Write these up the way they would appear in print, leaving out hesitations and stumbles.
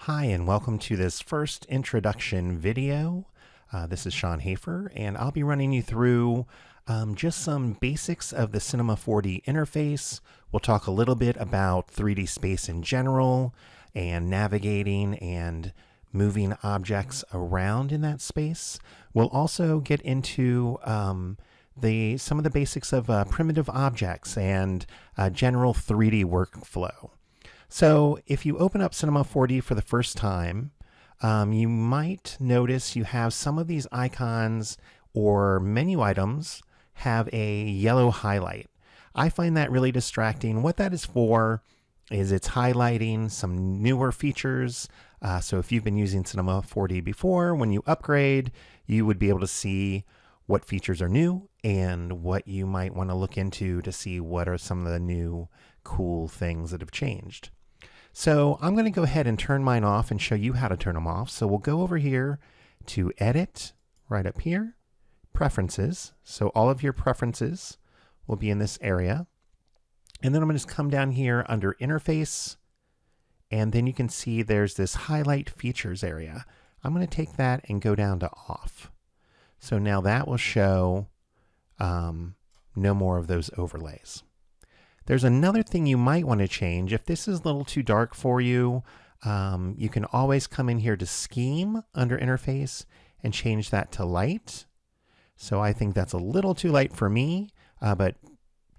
Hi, and welcome to this first introduction video. This is Sean Hafer, and I'll be running you through just some basics of the Cinema 4D interface. We'll talk a little bit about 3D space in general, and navigating and moving objects around in that space. We'll also get into some of the basics of primitive objects and general 3D workflow. So if you open up Cinema 4D for the first time, you might notice you have some of these icons or menu items have a yellow highlight. I find that really distracting. What that is for is it's highlighting some newer features. So if you've been using Cinema 4D before, when you upgrade, you would be able to see what features are new and what you might want to look into to see what are some of the new cool things that have changed. So I'm going to go ahead and turn mine off and show you how to turn them off. So we'll go over here to Edit, right up here, Preferences. So all of your preferences will be in this area. And then I'm going to just come down here under Interface, and then you can see there's this Highlight Features area. I'm going to take that and go down to Off. So now that will show no more of those overlays. There's another thing you might want to change. If this is a little too dark for you, you can always come in here to Scheme under Interface and change that to light. So I think that's a little too light for me, but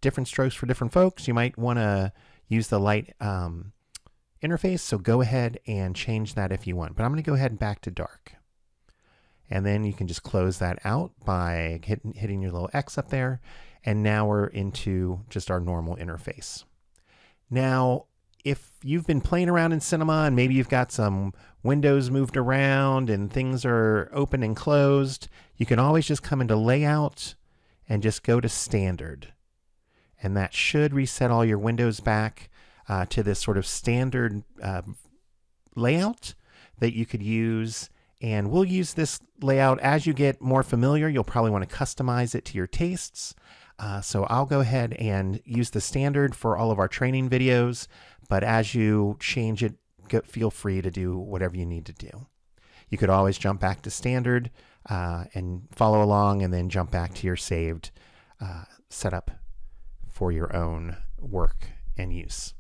different strokes for different folks. You might want to use the light interface, so go ahead and change that if you want. But I'm going to go ahead and back to dark. And then you can just close that out by hitting your little X up there. And now we're into just our normal interface. Now, if you've been playing around in Cinema and maybe you've got some windows moved around and things are open and closed, you can always just come into Layout and just go to Standard. And that should reset all your windows back to this sort of standard layout that you could use. And we'll use this layout as you get more familiar. You'll probably want to customize it to your tastes. So I'll go ahead and use the standard for all of our training videos, but as you change it, feel free to do whatever you need to do. You could always jump back to standard and follow along, and then jump back to your saved setup for your own work and use.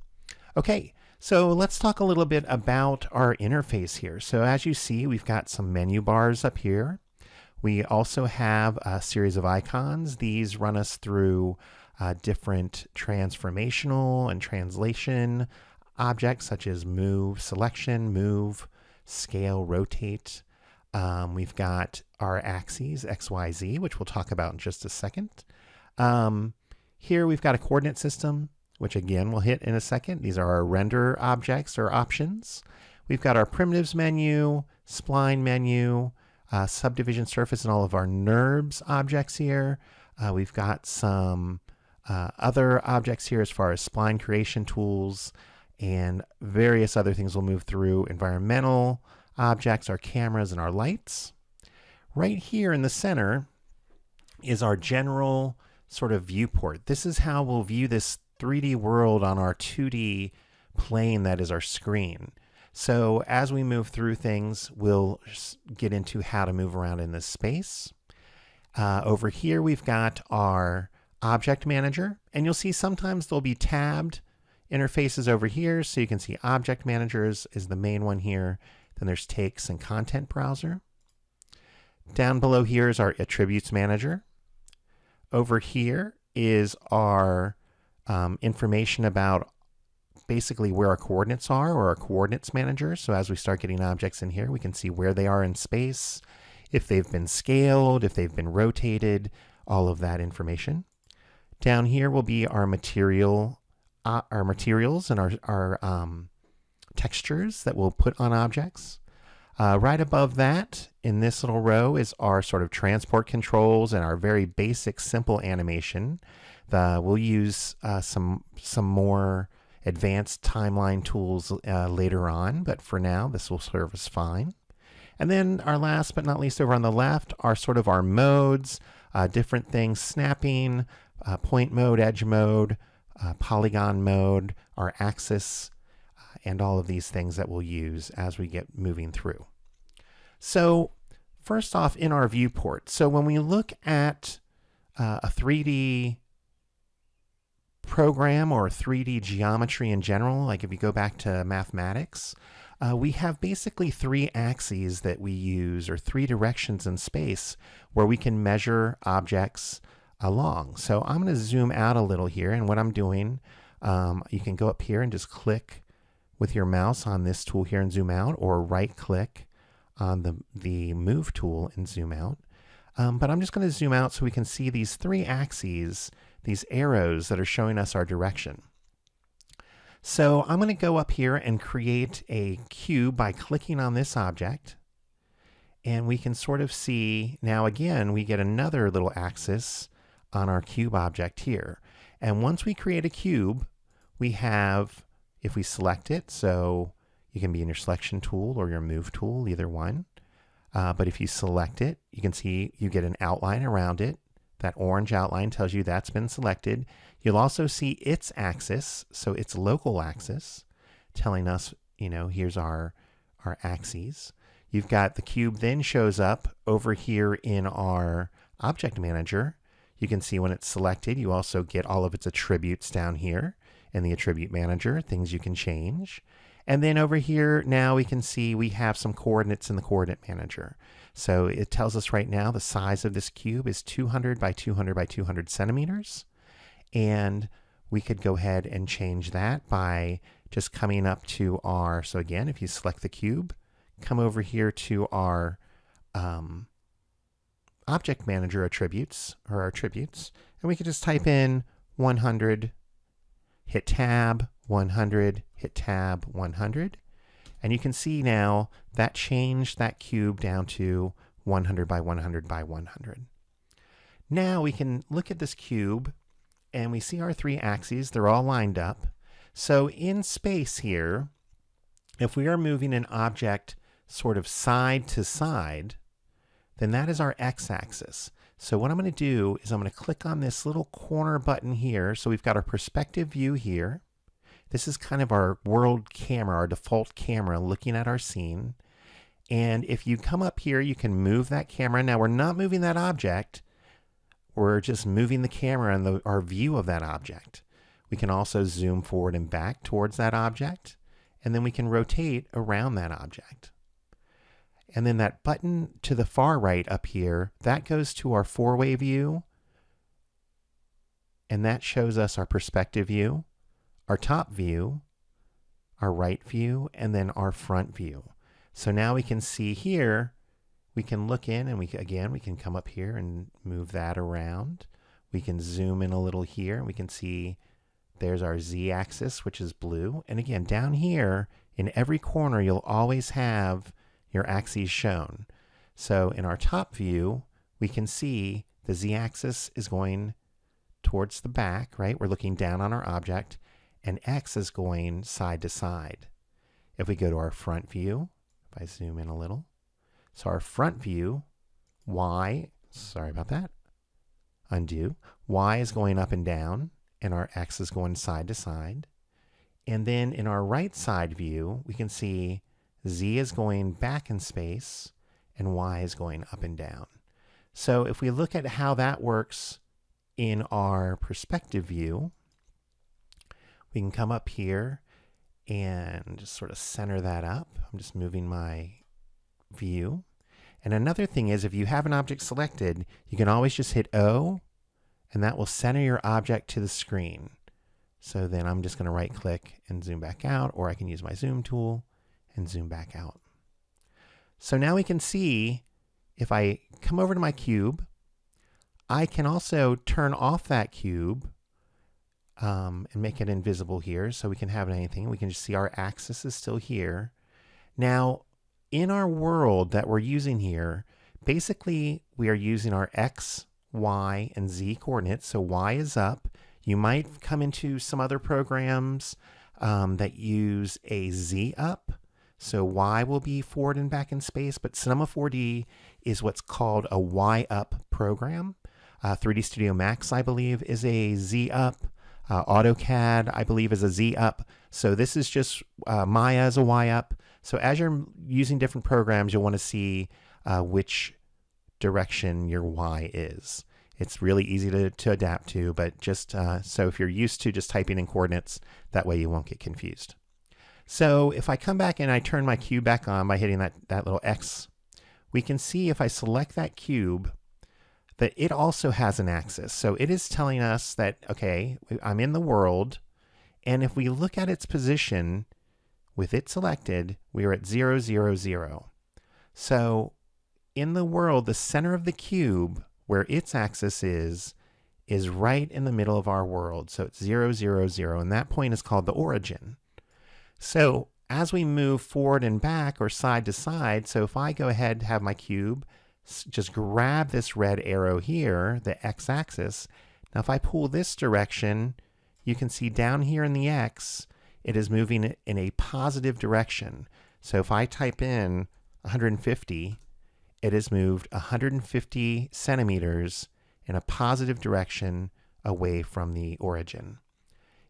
Okay, so let's talk a little bit about our interface here. So as you see, we've got some menu bars up here. We also have a series of icons. These run us through different transformational and translation objects such as move, selection, move, scale, rotate. We've got our axes, X, Y, Z, which we'll talk about in just a second. Here we've got a coordinate system, which again we'll hit in a second. These are our render objects or options. We've got our primitives menu, spline menu, subdivision surface, and all of our NURBS objects here. We've got some other objects here as far as spline creation tools and various other things we'll move through. Environmental objects, our cameras, and our lights. Right here in the center is our general sort of viewport. This is how we'll view this 3D world on our 2D plane that is our screen. So as we move through things, we'll get into how to move around in this space. Over here, we've got our object manager, and you'll see sometimes there'll be tabbed interfaces over here. So you can see object managers is the main one here. Then there's takes and content browser. Down below here is our attributes manager. Over here is our information about basically where our coordinates are, or our coordinates manager. So as we start getting objects in here, we can see where they are in space, if they've been scaled, if they've been rotated, all of that information. Down here will be our materials and our textures that we'll put on objects. Right above that, in this little row, is our sort of transport controls and our very basic simple animation. We'll use some more advanced timeline tools later on, but for now this will serve us fine. And then our last but not least over on the left are sort of our modes, different things: snapping, point mode, edge mode, polygon mode, our axis, and all of these things that we'll use as we get moving through. So first off, in our viewport, so when we look at a 3D program or 3D geometry in general, like if you go back to mathematics, we have basically 3 axes that we use, or 3 directions in space where we can measure objects along. So I'm going to zoom out a little here, and what I'm doing, you can go up here and just click with your mouse on this tool here and zoom out, or right click on the move tool and zoom out. But I'm just going to zoom out so we can see these 3 axes, these arrows that are showing us our direction. So I'm going to go up here and create a cube by clicking on this object. And we can sort of see, now again, we get another little axis on our cube object here. And once we create a cube, we have, if we select it, so you can be in your selection tool or your move tool, either one. But if you select it, you can see you get an outline around it. That orange outline tells you that's been selected. You'll also see its axis, so its local axis, telling us, you know, here's our axes. You've got the cube then shows up over here in our object manager. You can see when it's selected, you also get all of its attributes down here in the attribute manager, things you can change. And then over here, now we can see we have some coordinates in the coordinate manager. So it tells us right now the size of this cube is 200 by 200 by 200 centimeters. And we could go ahead and change that by just coming up to our, so again, if you select the cube, come over here to our object manager attributes, or our attributes, and we could just type in 100, hit tab, 100, hit tab, 100. And you can see now that changed that cube down to 100 by 100 by 100. Now we can look at this cube and we see our 3 axes. They're all lined up. So in space here, if we are moving an object sort of side to side, then that is our x-axis. So what I'm going to do is I'm going to click on this little corner button here. So we've got our perspective view here. This is kind of our world camera, our default camera looking at our scene. And if you come up here, you can move that camera. Now we're not moving that object. We're just moving the camera and our view of that object. We can also zoom forward and back towards that object. And then we can rotate around that object. And then that button to the far right up here, that goes to our 4-way view. And that shows us our perspective view, our top view, our right view, and then our front view. So now we can see here, we can look in and we can come up here and move that around. We can zoom in a little here and we can see there's our z-axis, which is blue. And again, down here in every corner, you'll always have your axes shown. So in our top view, we can see the z-axis is going towards the back, right? We're looking down on our object, and x is going side to side. If we go to our front view, if I zoom in a little, so our front view, y, sorry about that, undo, y is going up and down, and our x is going side to side. And then in our right side view, we can see z is going back in space, and y is going up and down. So if we look at how that works in our perspective view, we can come up here and just sort of center that up. I'm just moving my view. And another thing is, if you have an object selected, you can always just hit O, and that will center your object to the screen. So then I'm just going to right click and zoom back out, or I can use my zoom tool and zoom back out. So now we can see, if I come over to my cube, I can also turn off that cube and make it invisible here, so we can have anything. We can just see our axis is still here. Now, in our world that we're using here, basically we are using our x, y, and z coordinates. So y is up. You might come into some other programs that use a z up. So y will be forward and back in space, but Cinema 4D is what's called a y up program. 3D Studio Max, I believe, is a z up. AutoCAD, I believe, is a Z up. So this is just Maya is a Y up. So as you're using different programs, you'll want to see which direction your Y is. It's really easy to adapt to, but just so if you're used to just typing in coordinates, that way you won't get confused. So if I come back and I turn my cube back on by hitting that little X, we can see if I select that cube that it also has an axis. So it is telling us that, okay, I'm in the world, and if we look at its position with it selected, we are at 0, 0, 0. So in the world, the center of the cube, where its axis is right in the middle of our world. So it's 0, 0, 0, and that point is called the origin. So as we move forward and back or side to side, so if I go ahead and have my cube, just grab this red arrow here, the x-axis. Now if I pull this direction, you can see down here in the x, it is moving in a positive direction. So if I type in 150, it has moved 150 centimeters in a positive direction away from the origin.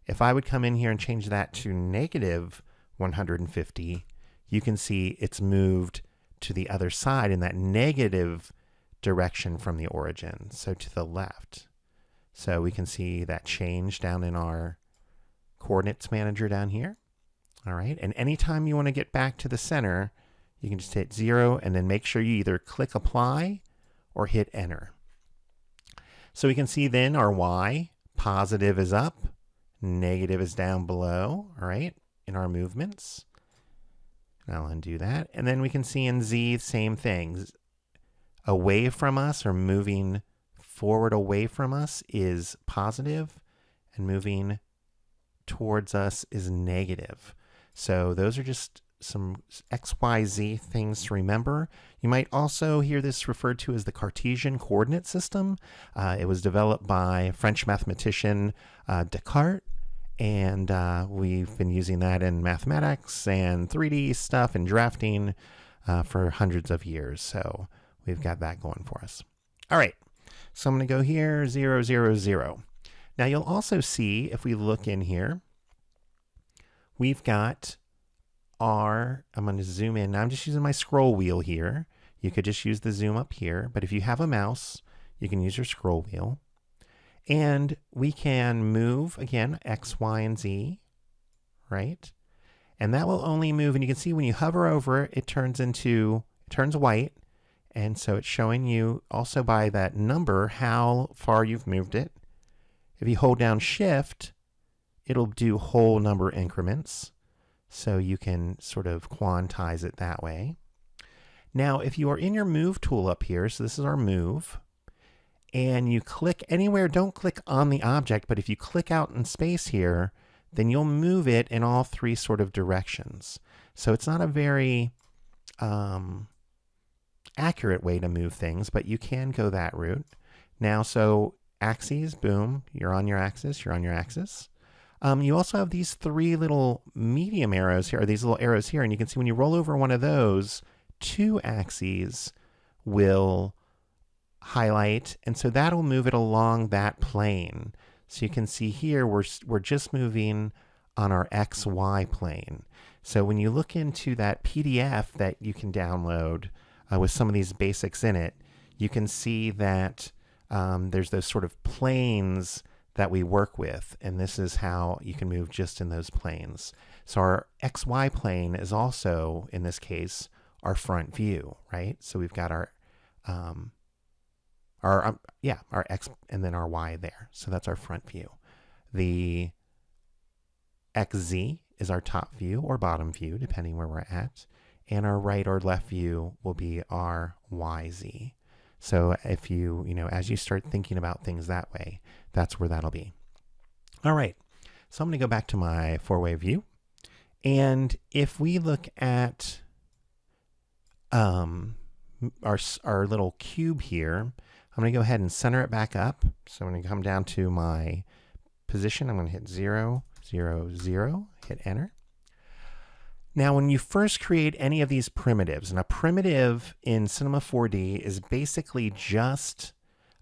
If I would come in here and change that to negative 150, you can see it's moved to the other side in that negative direction from the origin, so to the left. So we can see that change down in our coordinates manager down here. All right, and anytime you want to get back to the center, you can just hit 0 and then make sure you either click apply or hit enter. So we can see then our Y, positive is up, negative is down below, all right, in our movements. And I'll undo that. And then we can see in Z, same things. Away from us or moving forward away from us is positive, and moving towards us is negative. So those are just some XYZ things to remember. You might also hear this referred to as the Cartesian coordinate system. It was developed by French mathematician Descartes, and we've been using that in mathematics and 3D stuff and drafting for hundreds of years. So we've got that going for us. All right, so I'm going to go here, 0, 0, 0. Now you'll also see, if we look in here, we've got I'm going to zoom in. Now I'm just using my scroll wheel here. You could just use the zoom up here, but if you have a mouse, you can use your scroll wheel. And we can move, again, X, Y, and Z, right? And that will only move, and you can see when you hover over it, it turns white. And so it's showing you also by that number how far you've moved it. If you hold down Shift, it'll do whole number increments. So you can sort of quantize it that way. Now, if you are in your Move tool up here, so this is our Move, and you click anywhere, don't click on the object, but if you click out in space here, then you'll move it in all three sort of directions. So it's not a very accurate way to move things, but you can go that route. Now, so axes, boom, you're on your axis, you're on your axis. You also have these three little medium arrows here, or these little arrows here, and you can see when you roll over one of those, two axes will highlight, and so that'll move it along that plane. So you can see here we're just moving on our XY plane. So when you look into that PDF that you can download with some of these basics in it, you can see that there's those sort of planes that we work with, and this is how you can move just in those planes. So our XY plane is also, in this case, our front view, right? So we've got our X and then our Y there. So that's our front view. The XZ is our top view or bottom view, depending where we're at. And our right or left view will be our YZ. So if you, as you start thinking about things that way, that's where that'll be. All right, so I'm going to go back to my four-way view. And if we look at our little cube here, I'm going to go ahead and center it back up. So I'm going to come down to my position. I'm going to hit 0, 0, 0, hit enter. Now, when you first create any of these primitives, and a primitive in Cinema 4D is basically just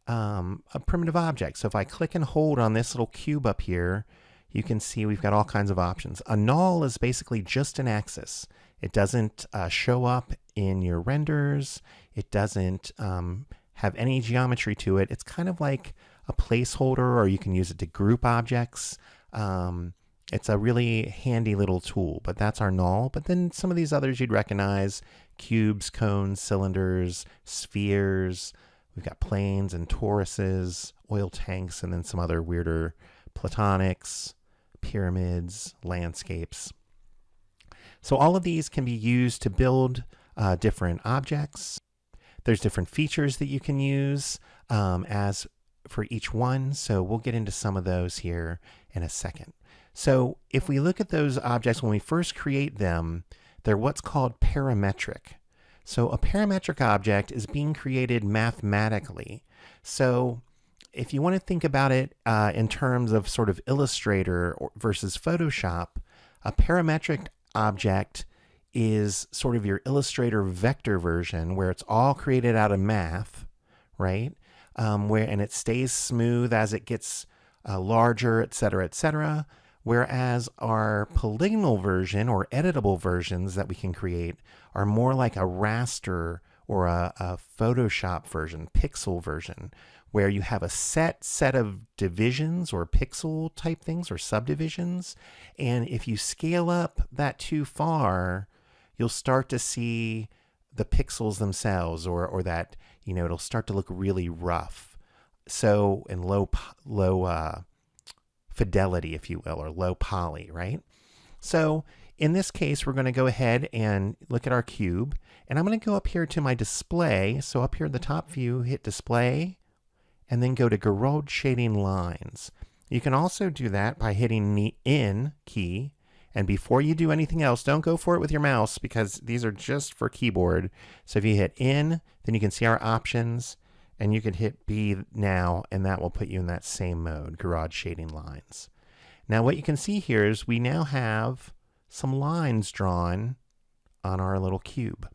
a primitive object. So if I click and hold on this little cube up here, you can see we've got all kinds of options. A null is basically just an axis. It doesn't show up in your renders. It doesn't have any geometry to it. It's kind of like a placeholder, or you can use it to group objects. It's a really handy little tool, but that's our null. But then some of these others you'd recognize: cubes, cones, cylinders, spheres. We've got planes and toruses, oil tanks, and then some other weirder platonics, pyramids, landscapes. So all of these can be used to build different objects. There's different features that you can use as for each one. So we'll get into some of those here in a second. So if we look at those objects, when we first create them, they're what's called parametric. So a parametric object is being created mathematically. So if you want to think about it in terms of sort of Illustrator versus Photoshop, a parametric object is sort of your Illustrator vector version, where it's all created out of math, right? And it stays smooth as it gets larger, et cetera, et cetera. Whereas our polygonal version or editable versions that we can create are more like a raster or a Photoshop version, pixel version, where you have a set of divisions or pixel type things or subdivisions. And if you scale up that too far, you'll start to see the pixels themselves, or that, you know, it'll start to look really rough. So in low fidelity, if you will, or low poly, right? So in this case, we're going to go ahead and look at our cube, and I'm going to go up here to my display. So up here in the top view, hit display, and then go to Gouraud shading lines. You can also do that by hitting the in key, and before you do anything else, don't go for it with your mouse, because these are just for keyboard. So if you hit in, then you can see our options, and you can hit B now, and that will put you in that same mode, Gouraud shading lines. Now what you can see here is we now have some lines drawn on our little cube.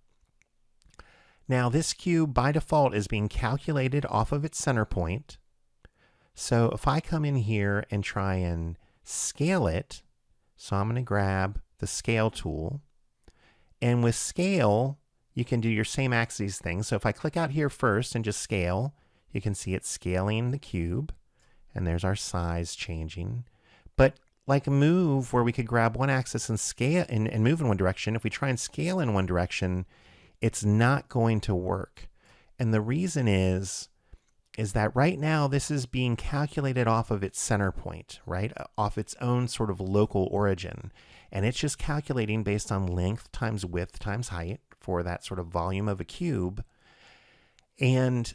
Now this cube by default is being calculated off of its center point. So if I come in here and try and scale it, so I'm going to grab the scale tool, and with scale, you can do your same axes thing. So if I click out here first and just scale, you can see it's scaling the cube, and there's our size changing. But like move, where we could grab one axis and scale and move in one direction, if we try and scale in one direction, it's not going to work. And the reason is that right now this is being calculated off of its center point, right? Off its own sort of local origin. And it's just calculating based on length times width times height for that sort of volume of a cube. And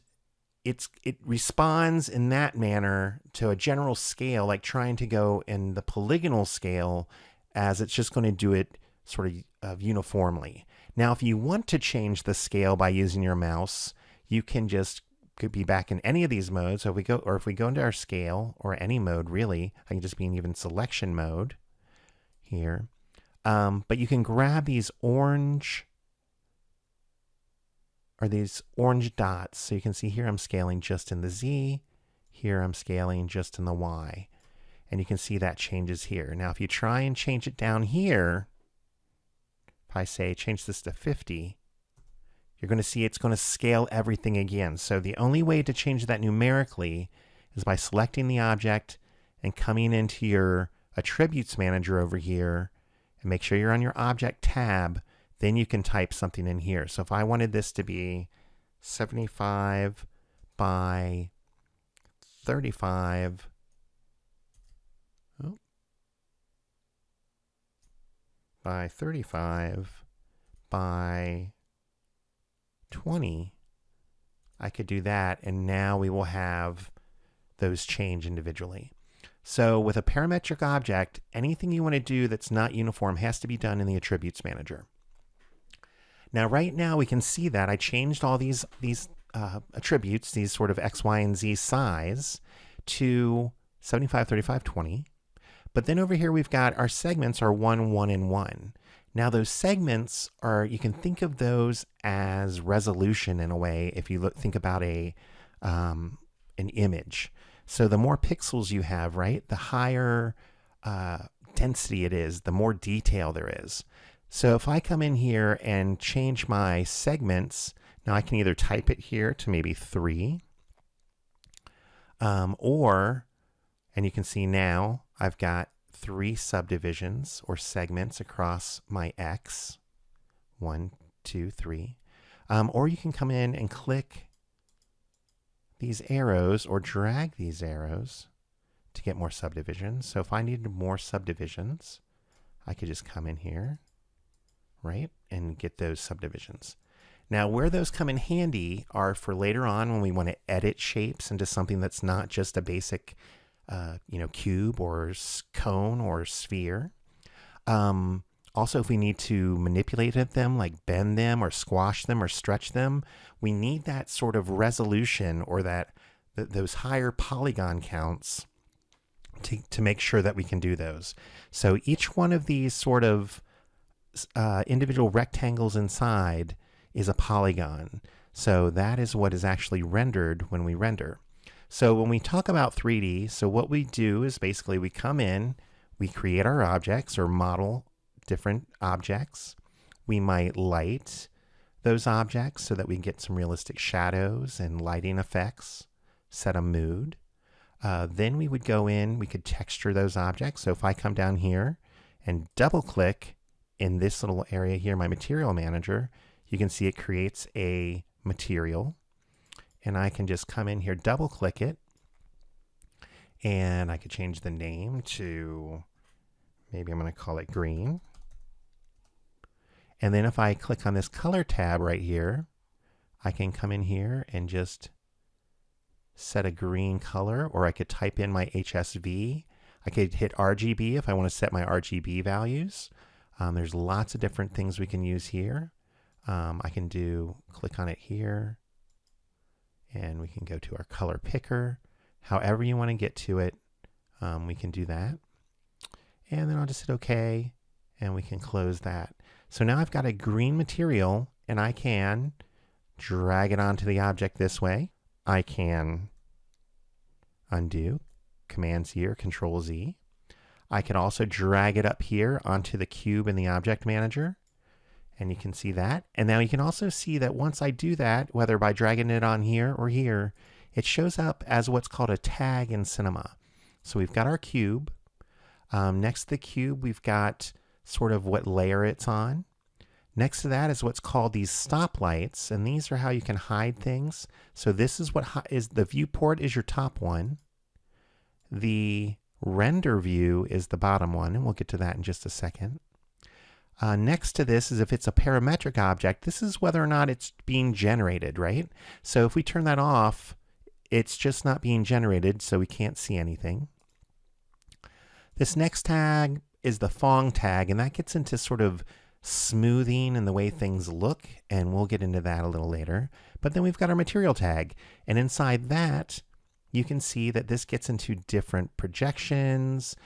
it responds in that manner to a general scale, like trying to go in the polygonal scale, as it's just going to do it sort of uniformly. Now, if you want to change the scale by using your mouse, you can just could be back in any of these modes. So if we go into our scale, or any mode really, I can just be in even selection mode here. But you can grab these orange dots. So you can see here I'm scaling just in the Z, here I'm scaling just in the Y. And you can see that changes here. Now if you try and change it down here, if I say change this to 50, you're going to see it's going to scale everything again. So the only way to change that numerically is by selecting the object and coming into your attributes manager over here, and make sure you're on your object tab. Then you can type something in here. So if I wanted this to be 75 by 35, by 35 by 20, I could do that, and now we will have those change individually. So with a parametric object, anything you want to do that's not uniform has to be done in the attributes manager. Now right now we can see that I changed all these attributes, these sort of X, Y, and Z size, to 75, 35, 20. But then over here we've got our segments are 1, 1, and 1. Now those segments are, you can think of those as resolution in a way. If you think about a an image. So the more pixels you have, right, the higher density it is, the more detail there is. So if I come in here and change my segments, now I can either type it here to maybe 3, and you can see now I've got 3 subdivisions or segments across my X. 1, 2, 3. Or you can come in and click these arrows or drag these arrows to get more subdivisions. So if I needed more subdivisions, I could just come in here, right, and get those subdivisions. Now, where those come in handy are for later on when we want to edit shapes into something that's not just a basic, cube or cone or sphere. Also, if we need to manipulate them, like bend them or squash them or stretch them, we need that sort of resolution or those higher polygon counts to make sure that we can do those. So each one of these sort of individual rectangles inside is a polygon. So that is what is actually rendered when we render. So when we talk about 3D, so what we do is basically we come in, we create our objects or model different objects. We might light those objects so that we can get some realistic shadows and lighting effects, set a mood. Then we would go in, we could texture those objects. So if I come down here and double click in this little area here, my material manager, you can see it creates a material. And I can just come in here, double click it, and I could change the name to, maybe I'm going to call it green. And then if I click on this color tab right here, I can come in here and just set a green color, or I could type in my HSV. I could hit RGB if I want to set my RGB values. There's lots of different things we can use here. I can click on it here, and we can go to our color picker. However you want to get to it, we can do that. And then I'll just hit OK, and we can close that. So now I've got a green material, and I can drag it onto the object this way. I can undo, Command Z or Control Z. I can also drag it up here onto the cube in the Object Manager, and you can see that. And now you can also see that once I do that, whether by dragging it on here or here, it shows up as what's called a tag in Cinema. So we've got our cube. Next to the cube, we've got sort of what layer it's on. Next to that is what's called these stoplights, and these are how you can hide things. So this is what is the viewport is your top one. The render view is the bottom one, and we'll get to that in just a second. Next to this is if it's a parametric object, this is whether or not it's being generated, right? So if we turn that off, it's just not being generated, so we can't see anything. This next tag is the Phong tag, and that gets into sort of smoothing and the way things look, and we'll get into that a little later. But then we've got our material tag, and inside that, you can see that this gets into different projections,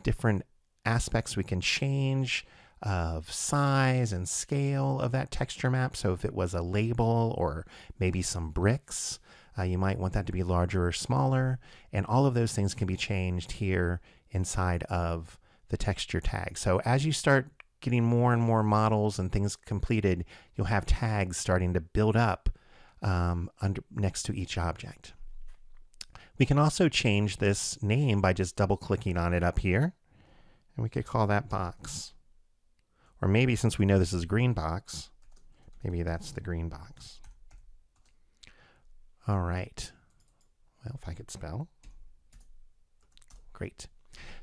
different aspects we can change of size and scale of that texture map. So if it was a label or maybe some bricks, you might want that to be larger or smaller, and all of those things can be changed here inside of the texture tag. So as you start getting more and more models and things completed, you'll have tags starting to build up next to each object. We can also change this name by just double clicking on it up here, and we could call that box. Or maybe since we know this is green box, maybe that's the green box. All right. Well, if I could spell. Great.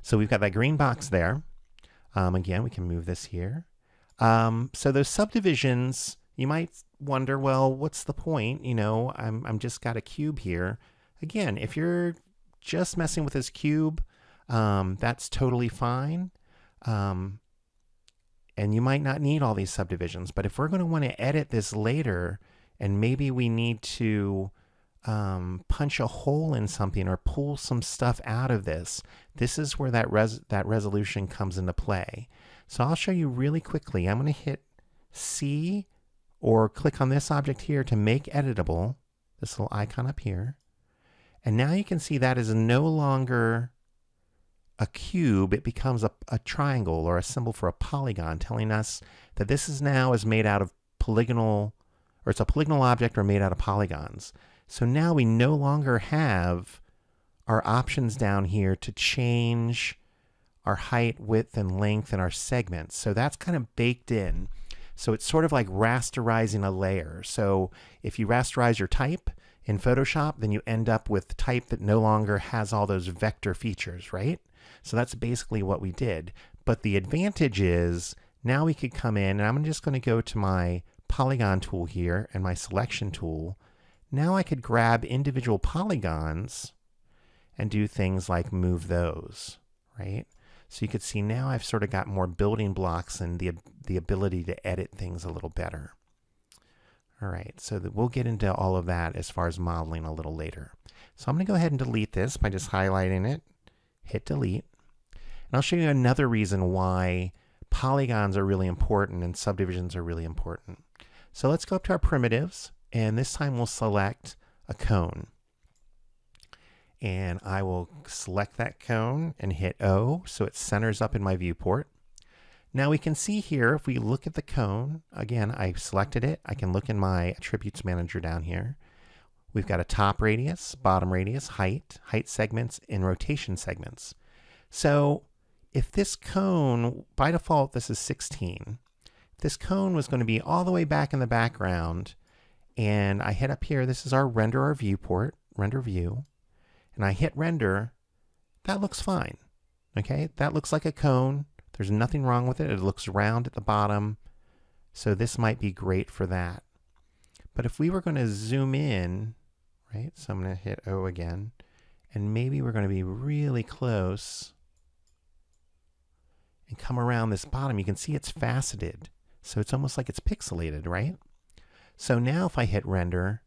So we've got that green box there. Again, we can move this here. So those subdivisions, you might wonder, well, what's the point? You know, I'm just got a cube here. Again, if you're just messing with this cube, that's totally fine. And you might not need all these subdivisions, but if we're going to want to edit this later, and maybe we need to punch a hole in something or pull some stuff out of this, this is where that resolution comes into play. So I'll show you really quickly. I'm going to hit C or click on this object here to make editable, this little icon up here. And now you can see that is no longer a cube. It becomes a triangle, or a symbol for a polygon, telling us that this is made out of polygonal, or it's a polygonal object or made out of polygons. So now we no longer have our options down here to change our height, width, and length and our segments. So that's kind of baked in. So it's sort of like rasterizing a layer. So if you rasterize your type in Photoshop, then you end up with type that no longer has all those vector features, right? So that's basically what we did. But the advantage is now we could come in, and I'm just going to go to my polygon tool here and my selection tool. Now I could grab individual polygons and do things like move those, right? So you could see now I've sort of got more building blocks and the ability to edit things a little better. All right, so we'll get into all of that as far as modeling a little later. So I'm going to go ahead and delete this by just highlighting it, hit delete. And I'll show you another reason why polygons are really important and subdivisions are really important. So let's go up to our primitives, and this time we'll select a cone. And I will select that cone and hit O, so it centers up in my viewport. Now we can see here, if we look at the cone, again, I selected it. I can look in my attributes manager down here. We've got a top radius, bottom radius, height segments, and rotation segments. So if this cone, by default, this is 16. If this cone was going to be all the way back in the background, and I hit up here, this is our render our viewport, render view, and I hit render, that looks fine. Okay, that looks like a cone. There's nothing wrong with it. It looks round at the bottom. So this might be great for that. But if we were going to zoom in, right, so I'm going to hit O again, and maybe we're going to be really close and come around this bottom, you can see it's faceted. So it's almost like it's pixelated, right? So now if I hit render,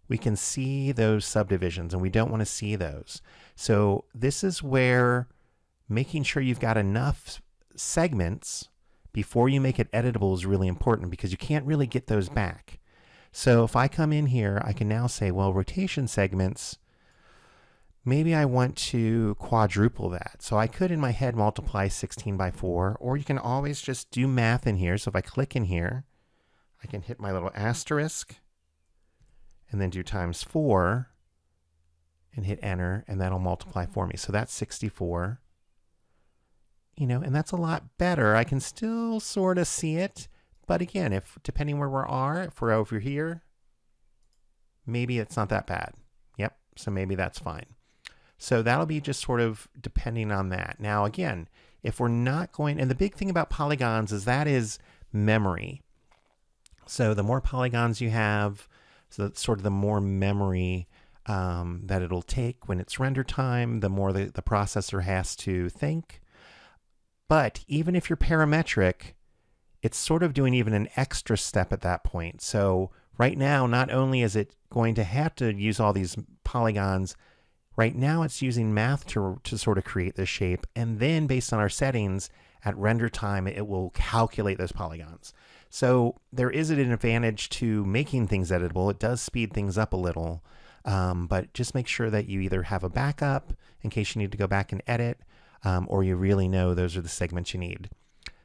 we can see those subdivisions, and we don't want to see those. So this is where making sure you've got enough segments before you make it editable is really important, because you can't really get those back. So if I come in here, I can now say, well, rotation segments, maybe I want to quadruple that. So I could in my head multiply 16 by 4, or you can always just do math in here. So if I click in here, I can hit my little asterisk and then do times 4 and hit enter, and that'll multiply for me. So that's 64. You know, and that's a lot better. I can still sort of see it, but again, if depending where we are, if we're over here, maybe it's not that bad. Yep, so maybe that's fine. So that'll be just sort of depending on that. Now again, if we're not going, and the big thing about polygons is that is memory. So the more polygons you have, so that's sort of the more memory that it'll take when it's render time, the more the processor has to think. But even if you're parametric, it's sort of doing even an extra step at that point. So right now, not only is it going to have to use all these polygons, right now it's using math to sort of create this shape. And then based on our settings, at render time, it will calculate those polygons. So there is an advantage to making things editable. It does speed things up a little, but just make sure that you either have a backup in case you need to go back and edit, or you really know those are the segments you need.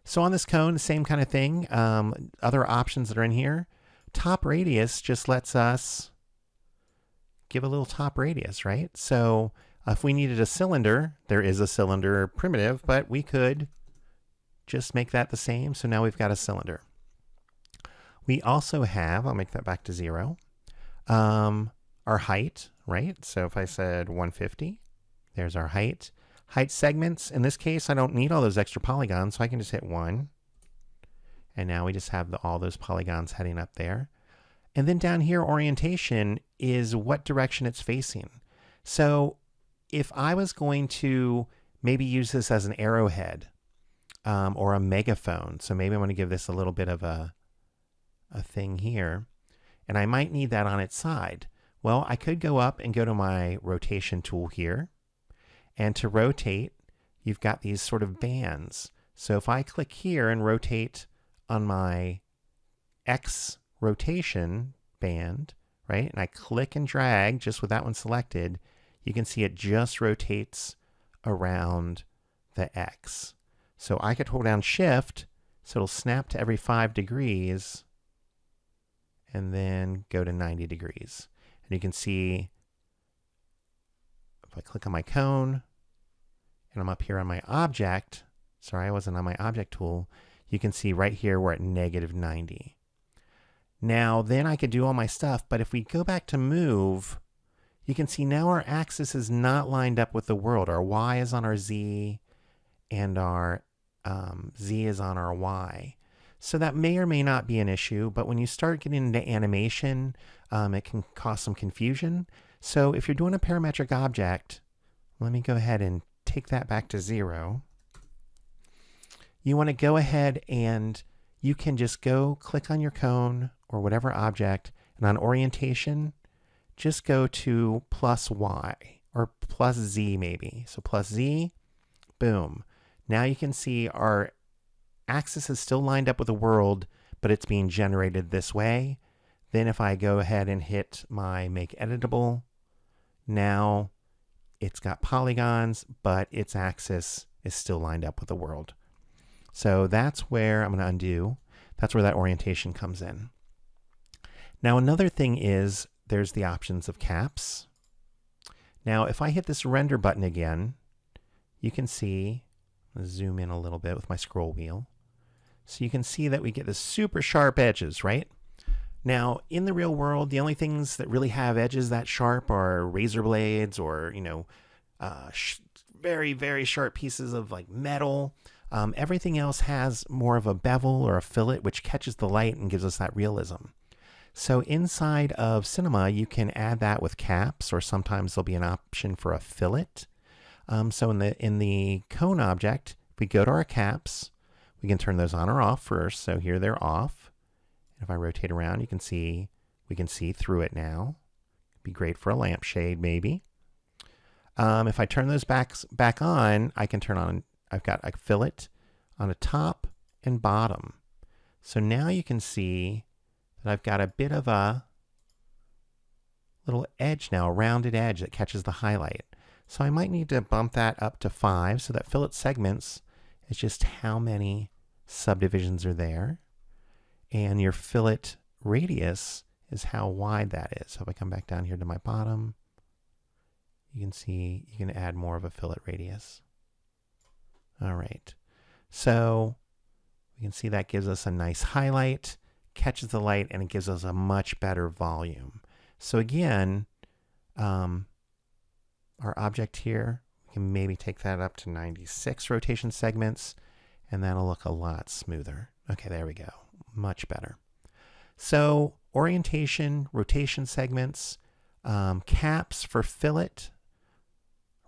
So on this cone, the same kind of thing. Other options that are in here. Top radius just lets us give a little top radius, right? So if we needed a cylinder, there is a cylinder primitive, but we could just make that the same. So now we've got a cylinder. We also have, I'll make that back to 0, our height, right? So if I said 150, there's our height. Height segments, in this case, I don't need all those extra polygons, so I can just hit 1. And now we just have all those polygons heading up there. And then down here, orientation is what direction it's facing. So if I was going to maybe use this as an arrowhead or a megaphone, so maybe I want to give this a little bit of a thing here, and I might need that on its side. Well, I could go up and go to my rotation tool here. And to rotate, you've got these sort of bands. So if I click here and rotate on my X rotation band, right, and I click and drag just with that one selected, you can see it just rotates around the X. So I could hold down Shift, so it'll snap to every 5 degrees, and then go to 90 degrees. And you can see, if I click on my cone, and I'm up here on my object, sorry, I wasn't on my object tool, you can see right here we're at -90. Now, then I could do all my stuff, but if we go back to move, you can see now our axis is not lined up with the world. Our Y is on our Z, and our Z is on our Y. So that may or may not be an issue, but when you start getting into animation, it can cause some confusion. So if you're doing a parametric object, let me go ahead and take that back to 0. You want to go ahead and you can just go click on your cone or whatever object, and on orientation, just go to +Y or +Z maybe. So +Z, boom. Now you can see our axis is still lined up with the world, but it's being generated this way. Then if I go ahead and hit my make editable, now it's got polygons, but its axis is still lined up with the world. So that's where I'm going to undo. That's where that orientation comes in. Now another thing is there's the options of caps. Now if I hit this render button again, you can see, I'll zoom in a little bit with my scroll wheel. So you can see that we get the super sharp edges, right? Now in the real world, the only things that really have edges that sharp are razor blades or, very, very sharp pieces of like metal. Everything else has more of a bevel or a fillet, which catches the light and gives us that realism. So inside of Cinema, you can add that with caps, or sometimes there'll be an option for a fillet. So in the cone object, if we go to our caps, we can turn those on or off first. So here they're off. If I rotate around, we can see through it now. Be great for a lampshade, maybe. If I turn those back on, I can turn on. I've got a fillet on the top and bottom. So now you can see that I've got a bit of a little edge now, a rounded edge that catches the highlight. So I might need to bump that up to 5 so that fillet segments is just how many subdivisions are there. And your fillet radius is how wide that is. So if I come back down here to my bottom, you can see you can add more of a fillet radius. All right, so we can see that gives us a nice highlight, catches the light, and it gives us a much better volume. So again, our object here, we can maybe take that up to 96 rotation segments, and that'll look a lot smoother. Okay, there we go, much better. So orientation, rotation segments, caps for fillet,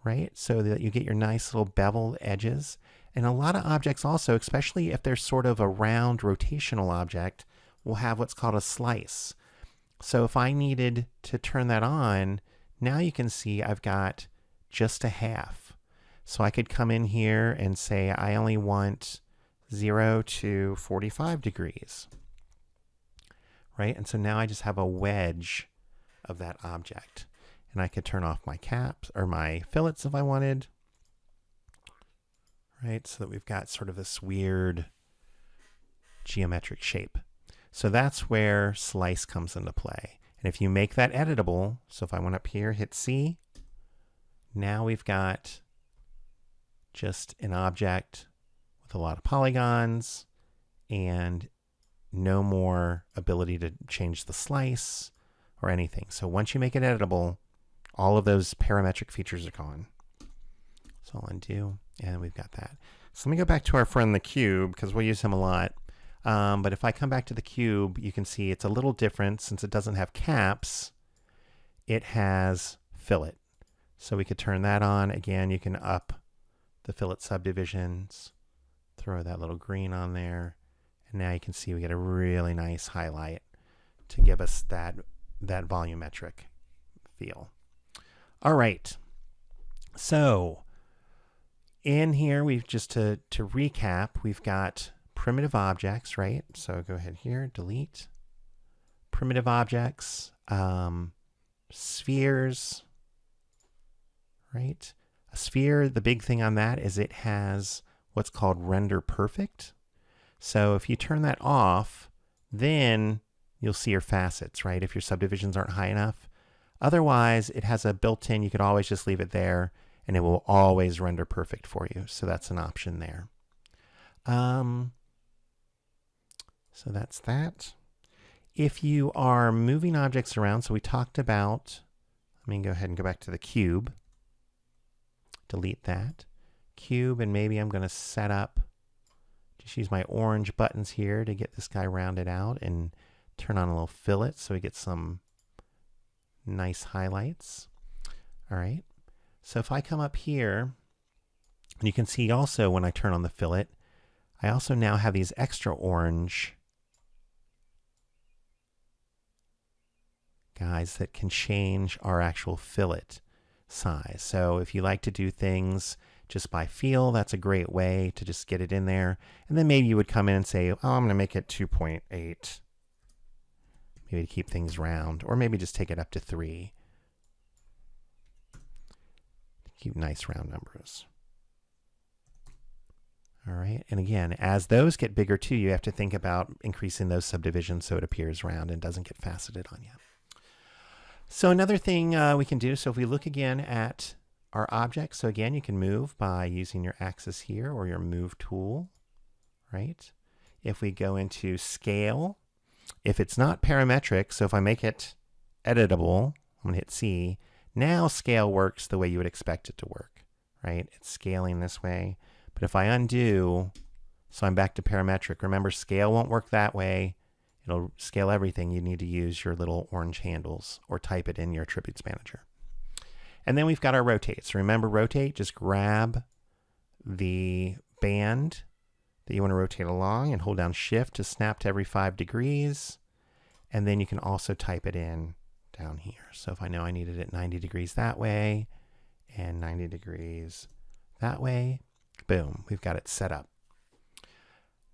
right? So that you get your nice little beveled edges. And a lot of objects also, especially if they're sort of a round rotational object, will have what's called a slice. So if I needed to turn that on, now you can see I've got just a half. So I could come in here and say I only want 0 to 45 degrees, right? And so now I just have a wedge of that object. And I could turn off my caps or my fillets if I wanted, right? So that we've got sort of this weird geometric shape. So that's where slice comes into play. And if you make that editable, so if I went up here, hit C, now we've got just an object with a lot of polygons and no more ability to change the slice or anything. So once you make it editable, all of those parametric features are gone. So I'll undo, and we've got that. So let me go back to our friend the cube, because we'll use him a lot. But if I come back to the cube, you can see it's a little different. Since it doesn't have caps, it has fillet. So we could turn that on. Again, you can up the fillet subdivisions, throw that little green on there, and now you can see we get a really nice highlight to give us that volumetric feel. All right, so in here, we've just to recap, we've got primitive objects, right? So go ahead here, delete. Primitive objects, spheres, right? A sphere, the big thing on that is it has what's called render perfect. So if you turn that off, then you'll see your facets, right? If your subdivisions aren't high enough. Otherwise, it has a built-in, you could always just leave it there and it will always render perfect for you. So that's an option there. So that's that. If you are moving objects around, so we talked about, let me go ahead and go back to the cube. Delete that. Cube, and maybe I'm going to set up, just use my orange buttons here to get this guy rounded out and turn on a little fillet so we get some nice highlights. All right. So if I come up here, and you can see also when I turn on the fillet, I also now have these extra orange guys that can change our actual fillet size. So if you like to do things just by feel, that's a great way to just get it in there. And then maybe you would come in and say, oh, I'm going to make it 2.8. Maybe to keep things round, or maybe just take it up to 3. Keep nice round numbers. All right, and again, as those get bigger too, you have to think about increasing those subdivisions so it appears round and doesn't get faceted on you. So another thing we can do, so if we look again at our object, so again, you can move by using your axis here or your move tool, right? If we go into scale, if it's not parametric, so if I make it editable, I'm going to hit C, now scale works the way you would expect it to work, right? It's scaling this way. But if I undo, so I'm back to parametric, remember scale won't work that way. It'll scale everything. You need to use your little orange handles or type it in your attributes manager. And then we've got our rotate. So remember rotate, just grab the band that you want to rotate along and hold down shift to snap to every 5 degrees. And then you can also type it in down here. So if I know I needed it 90 degrees that way and 90 degrees that way, boom, we've got it set up.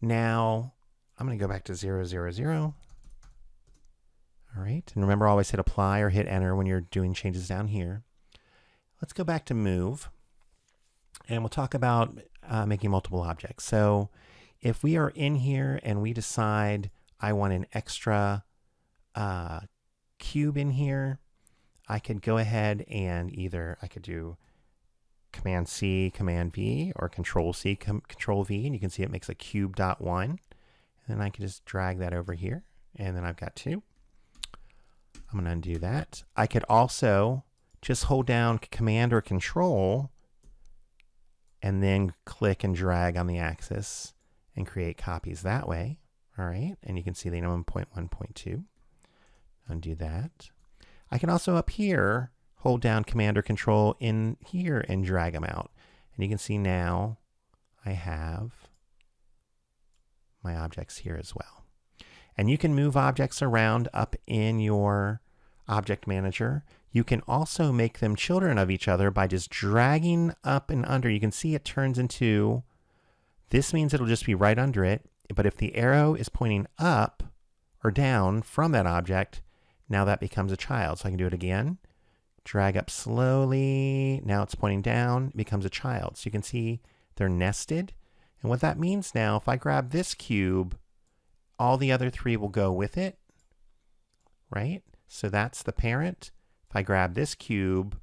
Now I'm going to go back to 0, 0, 0. All right, and remember always hit apply or hit enter when you're doing changes down here. Let's go back to move, and we'll talk about making multiple objects. So if we are in here and we decide I want an extra cube in here, I could go ahead and either I could do Command C, Command V, or Control C, Control V, and you can see it makes a cube.1. And then I can just drag that over here, and then I've got 2. I'm going to undo that. I could also just hold down Command or Control and then click and drag on the axis and create copies that way. All right, and you can see they know I'm 0.1.2. Undo that. I can also up here hold down Command or Control in here and drag them out. And you can see now I have my objects here as well. And you can move objects around up in your object manager. You can also make them children of each other by just dragging up and under. You can see it turns into, this means it'll just be right under it. But if the arrow is pointing up or down from that object, now that becomes a child. So I can do it again. Drag up slowly. Now it's pointing down, it becomes a child. So you can see they're nested. And what that means now, if I grab this cube, all the other 3 will go with it, right? So that's the parent. If I grab this cube,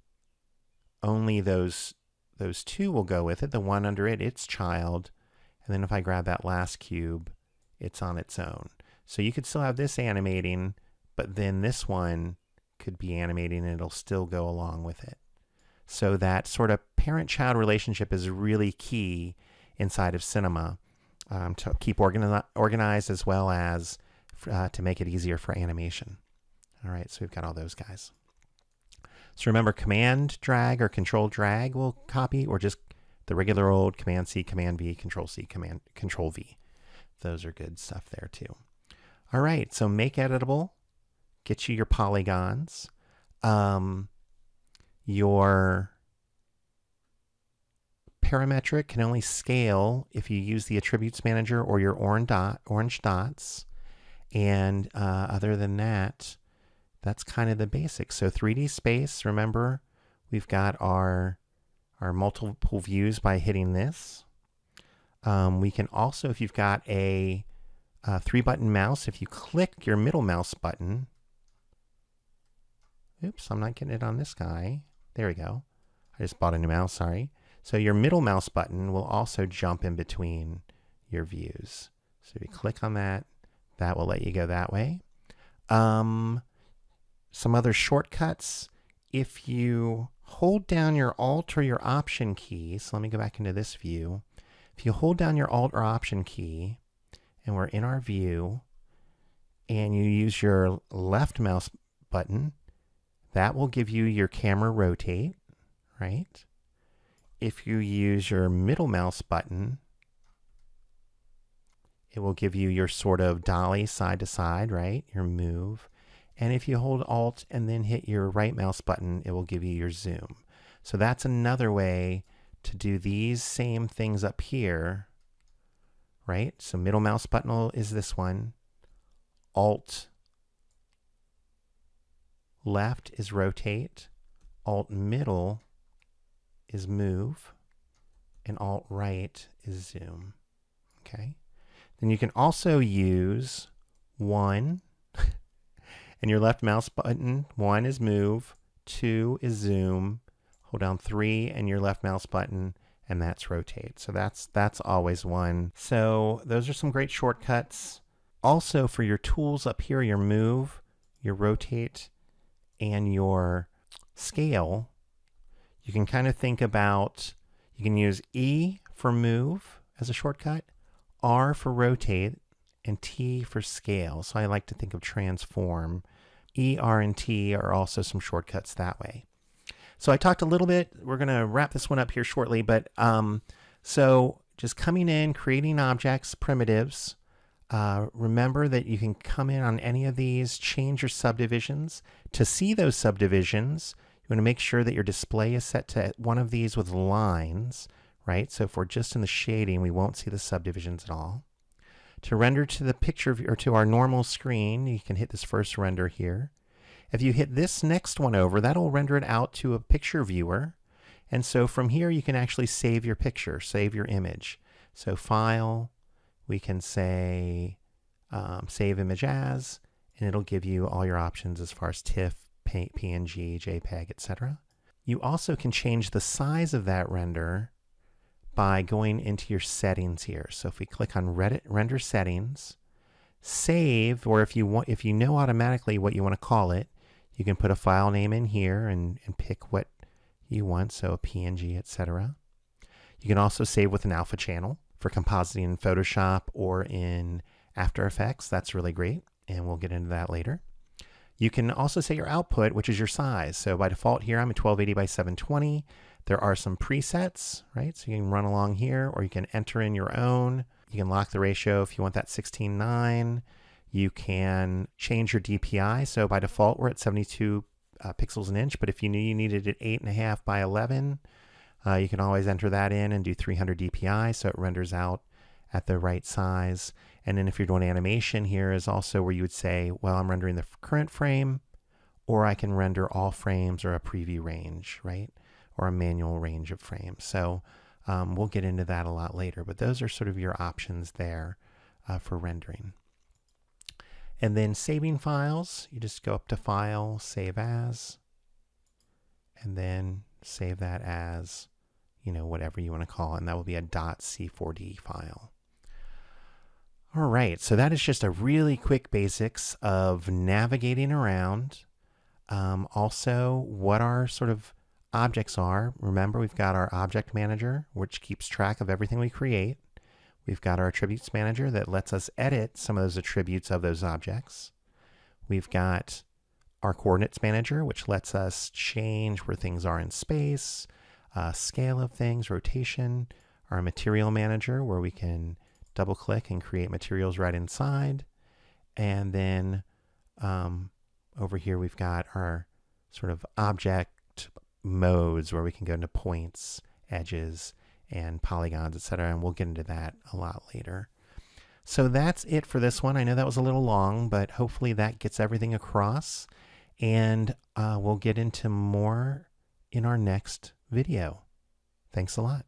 only those 2 will go with it. The one under it, its child. And then if I grab that last cube, it's on its own. So you could still have this animating, but then this one could be animating and it'll still go along with it. So that sort of parent-child relationship is really key inside of Cinema to keep organized as well as to make it easier for animation. All right, so we've got all those guys. So remember, Command drag or Control drag will copy, or just the regular old Command C, Command V, Control C, Control V. Those are good stuff there too. All right, so make editable, get you your polygons. Your parametric can only scale if you use the attributes manager or your orange dots. And other than that, that's kind of the basics. So 3D space, remember, we've got our our multiple views by hitting this. We can also, if you've got a 3-button mouse, if you click your middle mouse button, oops, I'm not getting it on this guy. There we go. I just bought a new mouse, sorry. So your middle mouse button will also jump in between your views. So if you click on that, that will let you go that way. Some other shortcuts. If you hold down your Alt or your Option key, so let me go back into this view. If you hold down your Alt or Option key, and we're in our view, and you use your left mouse button, that will give you your camera rotate, right? If you use your middle mouse button, it will give you your sort of dolly side to side, right? Your move. And if you hold Alt and then hit your right mouse button, it will give you your zoom. So that's another way to do these same things up here, right? So middle mouse button is this one. Alt left is rotate. Alt middle is move. And Alt right is zoom. Okay. Then you can also use 1 and your left mouse button. 1 is move, 2 is zoom. Hold down 3 and your left mouse button, and that's rotate. So that's always 1. So those are some great shortcuts. Also for your tools up here, your move, your rotate, and your scale, you can kind of think about, you can use E for move as a shortcut, R for rotate, and T for scale. So I like to think of transform. E, R, and T are also some shortcuts that way. So I talked a little bit, we're going to wrap this one up here shortly, but so just coming in, creating objects, primitives. Remember that you can come in on any of these, change your subdivisions. To see those subdivisions, you want to make sure that your display is set to one of these with lines, right? So if we're just in the shading, we won't see the subdivisions at all. To render to the picture or to our normal screen, you can hit this first render here. If you hit this next one over, that'll render it out to a picture viewer. And so from here, you can actually save your picture, save your image. So File, we can say Save Image As, and it'll give you all your options as far as TIFF, PNG, JPEG, etc. You also can change the size of that render by going into your settings here. So if we click on Render Settings, Save, or if you know automatically what you want to call it, you can put a file name in here and pick what you want, so a PNG, etc. You can also save with an alpha channel for compositing in Photoshop or in After Effects. That's really great, and we'll get into that later. You can also set your output, which is your size. So by default here, I'm at 1280 by 720. There are some presets, right? So you can run along here, or you can enter in your own. You can lock the ratio if you want that 16:9. You can change your DPI. So by default, we're at 72 pixels an inch, but if you knew you needed it 8.5 by 11, you can always enter that in and do 300 DPI, so it renders out at the right size. And then if you're doing animation, here is also where you would say, well, I'm rendering the current frame, or I can render all frames or a preview range, right? Or a manual range of frames. So we'll get into that a lot later, but those are sort of your options there for rendering. And then saving files, you just go up to File, Save As, and then save that as, you know, whatever you want to call it, and that will be a .c4d file. All right, so that is just a really quick basics of navigating around. Also, what our sort of objects are. Remember, we've got our Object Manager, which keeps track of everything we create. We've got our Attributes Manager that lets us edit some of those attributes of those objects. We've got our Coordinates Manager, which lets us change where things are in space, scale of things, rotation. Our Material Manager, where we can double click and create materials right inside. And then over here we've got our sort of object modes, where we can go into points, edges, and polygons, etc. And we'll get into that a lot later. So that's it for this one. I know that was a little long, but hopefully that gets everything across. And we'll get into more in our next video. Thanks a lot.